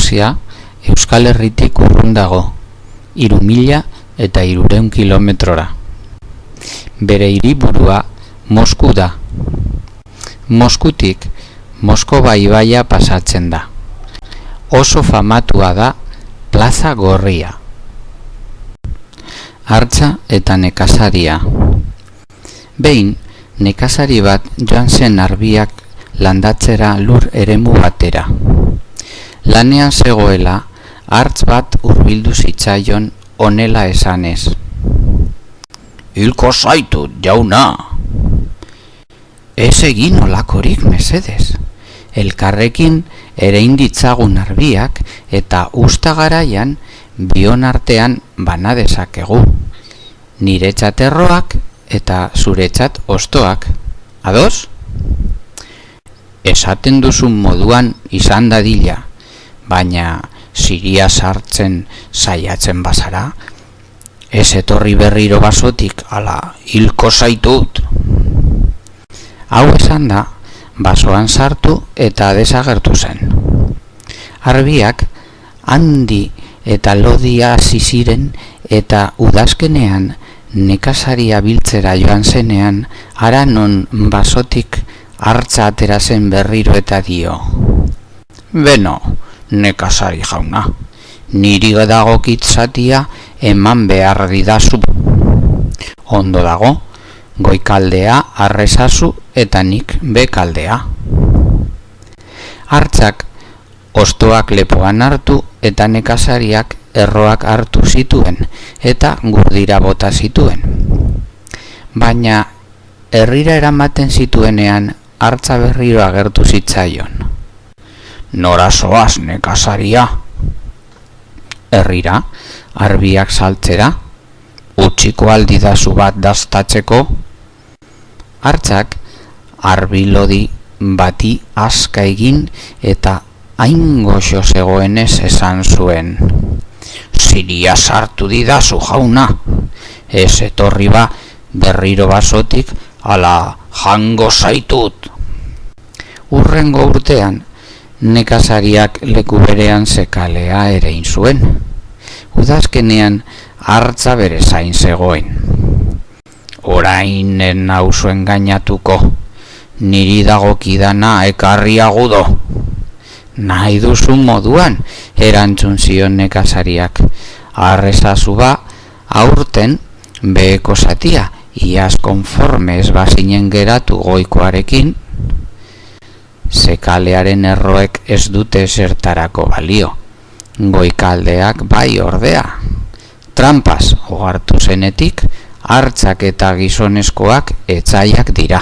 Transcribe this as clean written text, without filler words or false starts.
Rusia Euskal Herritik urrun dago, 3.300 kilometrora. Bere hiriburua Mosku da. Moskutik Moskova ibaia pasatzen da. Oso famatua da Plaza Gorria. Hartza eta nekazaria. Behin, nekazari bat joan zen arbiak landatzera lur eremu batera. Lanean zegoela, hartz bat hurbildu zitzaion honela esanez. Hilko zaitut, jauna! Ez egin olakorik mesedez. Elkarrekin erein ditzagun arbiak eta usta garaian bion artean bana dezakegu. Niretzat erroak eta zuretzat ostoak. Ados? Esaten duzun moduan izan dadila, baina ziria sartzen saiatzen bazara, ez etorri berriro basotik, ala, hilko zaitut. Hau esan da, basoan sartu eta desagertu zen. Arbiak handi eta lodia hasi ziren eta udazkenean nekazaria biltzera joan zenean, hara non basotik hartza atera zen berriro eta dio. Beno, nekazari jauna, niri dagokit zatia eman behar didazu. Ondo dago, goikaldea arrezazu eta nik bekaldea. Hartzak ostoak lepoan hartu eta nekazariak erroak hartu zituen eta gurdira bota zituen. Baina herrira eramaten zituenean hartza berriro agertu zitzaion. Nora zoaz, nekazaria? Herrira, arbiak saltzera, utziko aldidazu bat daztatzeko. Hartzak arbi lodi bati aska egin eta hain goxo zegoenez esan zuen. Ziria sartu didazu jauna, ez etorri ba berriro basotik, ala jango zaitut. Hurrengo urtean, nekazariak leku berean zekalea erein zuen. Udazkenean hartza bere zain zegoen. Orainen nauzu engainatuko, niri dagokidana ekarri agudo. Nahi duzun moduan, erantzun zion nekazariak. Arrezazu ba, aurten beheko zatia, iaz konforme ez bazinen geratu goikoarekin, zekalearen erroek ez dute zertarako balio. Goikaldeak bai ordea. Trampas ohartu zenetik, hartzak eta gizonezkoak etzaiak dira.